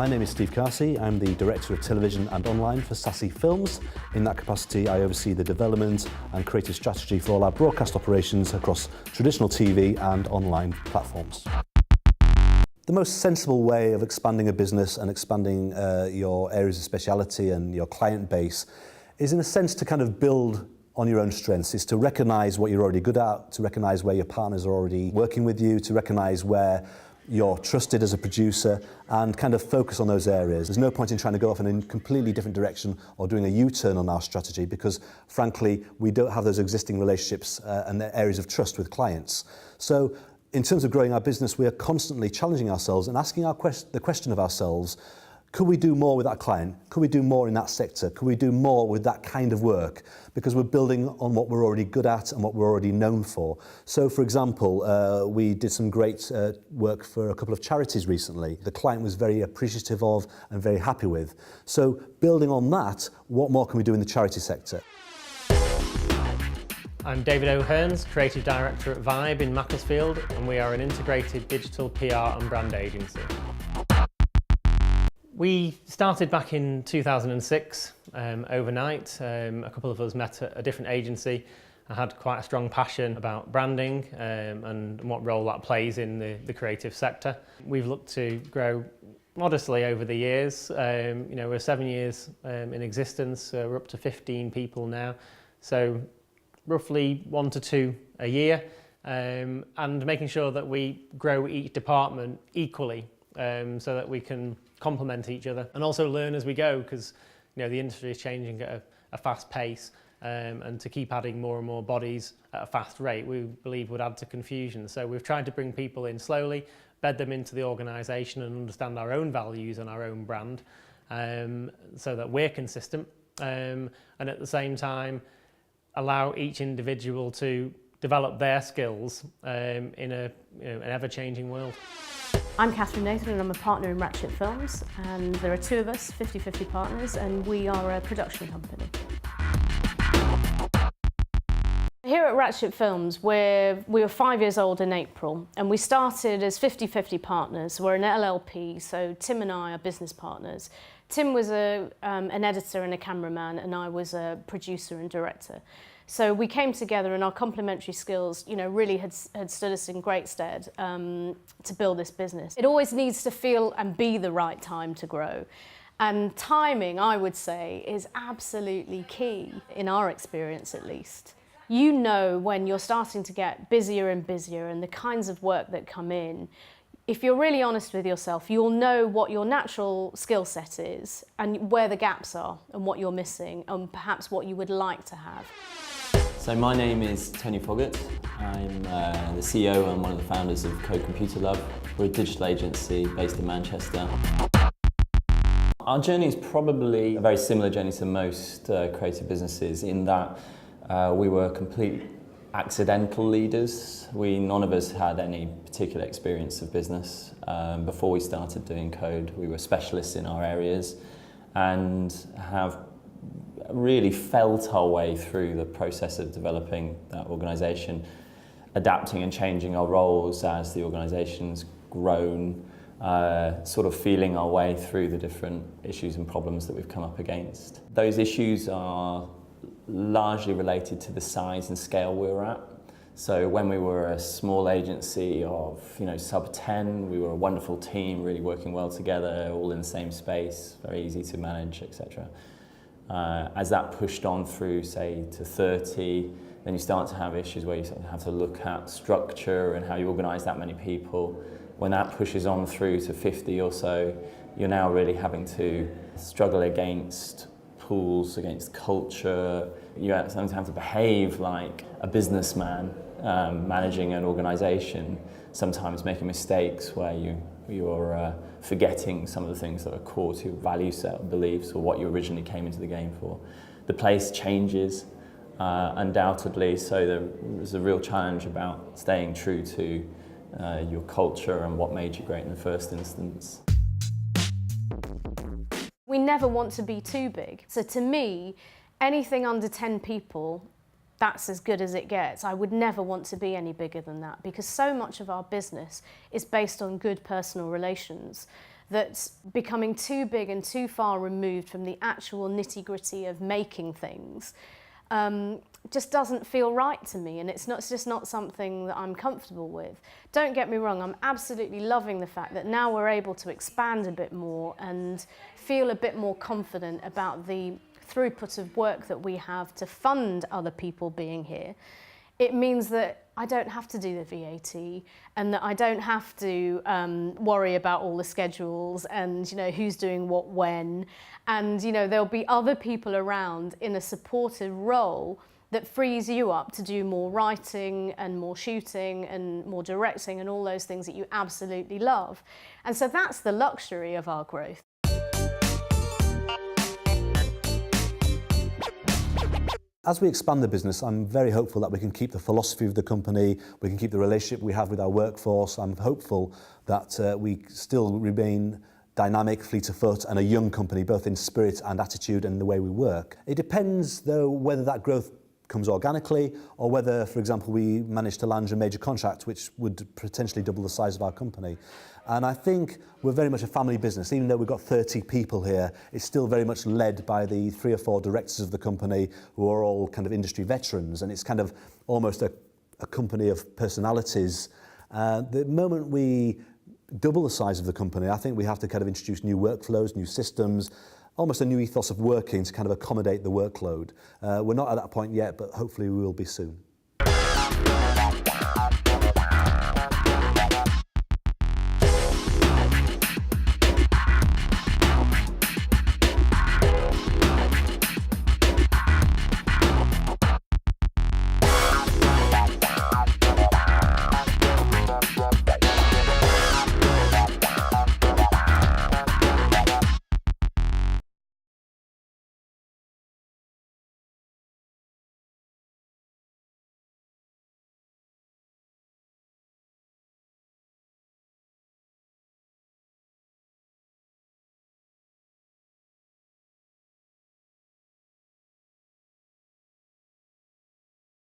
My name is Steve Carsey. I'm the Director of Television and Online for Sassy Films. In that capacity, I oversee the development and creative strategy for all our broadcast operations across traditional TV and online platforms. The most sensible way of expanding a business and expanding your areas of speciality and your client base is, in a sense, to kind of build on your own strengths. Is to recognise what you're already good at, to recognise where your partners are already working with you, to recognise where you're trusted as a producer, and kind of focus on those areas. There's no point in trying to go off in a completely different direction or doing a U-turn on our strategy, because frankly we don't have those existing relationships and areas of trust with clients. So in terms of growing our business, we are constantly challenging ourselves and asking the question of ourselves: could we do more with that client? Could we do more in that sector? Could we do more with that kind of work? Because we're building on what we're already good at and what we're already known for. So, for example, we did some great work for a couple of charities recently. The client was very appreciative of and very happy with. So, building on that, what more can we do in the charity sector? I'm David O'Hearns, Creative Director at Vibe in Macclesfield, and we are an integrated digital PR and brand agency. We started back in 2006, overnight. A couple of us met at a different agency. I had quite a strong passion about branding and what role that plays in the creative sector. We've looked to grow modestly over the years. We're 7 years in existence. We're up to 15 people now. So roughly 1 to 2 a year, and making sure that we grow each department equally so that we can complement each other and also learn as we go, because the industry is changing at a fast pace, and to keep adding more and more bodies at a fast rate we believe would add to confusion. So we've tried to bring people in slowly, bed them into the organisation and understand our own values and our own brand, so that we're consistent, and at the same time allow each individual to develop their skills in an ever-changing world. I'm Catherine Nathan and I'm a partner in Ratchet Films, and there are 2 of us, 50-50 partners, and we are a production company. Here at Ratchet Films, we were 5 years old in April, and we started as 50-50 partners. We're an LLP, so Tim and I are business partners. Tim was an editor and a cameraman, and I was a producer and director. So we came together, and our complementary skills, really had stood us in great stead to build this business. It always needs to feel and be the right time to grow. And timing, I would say, is absolutely key, in our experience at least. You know when you're starting to get busier and busier and the kinds of work that come in. If you're really honest with yourself, you'll know what your natural skill set is and where the gaps are and what you're missing and perhaps what you would like to have. So my name is Tony Foggett. I'm the CEO and one of the founders of Computer Love. We're a digital agency based in Manchester. Our journey is probably a very similar journey to most creative businesses, in that we were complete accidental leaders. None of us had any particular experience of business. Before we started doing code, we were specialists in our areas and have really felt our way through the process of developing that organisation, adapting and changing our roles as the organisation's grown, sort of feeling our way through the different issues and problems that we've come up against. Those issues are largely related to the size and scale we were at. So when we were a small agency of sub 10, we were a wonderful team, really working well together, all in the same space, very easy to manage, etc. As that pushed on through, say, to 30, then you start to have issues where you sort of have to look at structure and how you organise that many people. When that pushes on through to 50 or so, you're now really having to struggle against pools, against culture. You sometimes have to behave like a businessman managing an organisation, sometimes making mistakes where you're forgetting some of the things that are core to your value set of beliefs or what you originally came into the game for. The place changes, undoubtedly, so there's a real challenge about staying true to your culture and what made you great in the first instance. We never want to be too big. So to me, anything under 10 people, that's as good as it gets. I would never want to be any bigger than that, because so much of our business is based on good personal relations that's becoming too big and too far removed from the actual nitty-gritty of making things just doesn't feel right to me, and it's just not something that I'm comfortable with. Don't get me wrong, I'm absolutely loving the fact that now we're able to expand a bit more and feel a bit more confident about the throughput of work that we have to fund other people being here. It means that I don't have to do the VAT and that I don't have to worry about all the schedules and, you know, who's doing what when. And, you know, there'll be other people around in a supportive role that frees you up to do more writing and more shooting and more directing and all those things that you absolutely love. And so that's the luxury of our growth. As we expand the business, I'm very hopeful that we can keep the philosophy of the company, we can keep the relationship we have with our workforce. I'm hopeful that we still remain dynamic, fleet of foot, and a young company, both in spirit and attitude and the way we work. It depends, though, whether that growth comes organically or whether, for example, we manage to land a major contract which would potentially double the size of our company. And I think we're very much a family business. Even though we've got 30 people here, it's still very much led by the 3 or 4 directors of the company who are all kind of industry veterans, and it's kind of almost a company of personalities. The moment we double the size of the company, I think we have to kind of introduce new workflows, new systems, almost a new ethos of working to kind of accommodate the workload. We're not at that point yet, but hopefully we will be soon.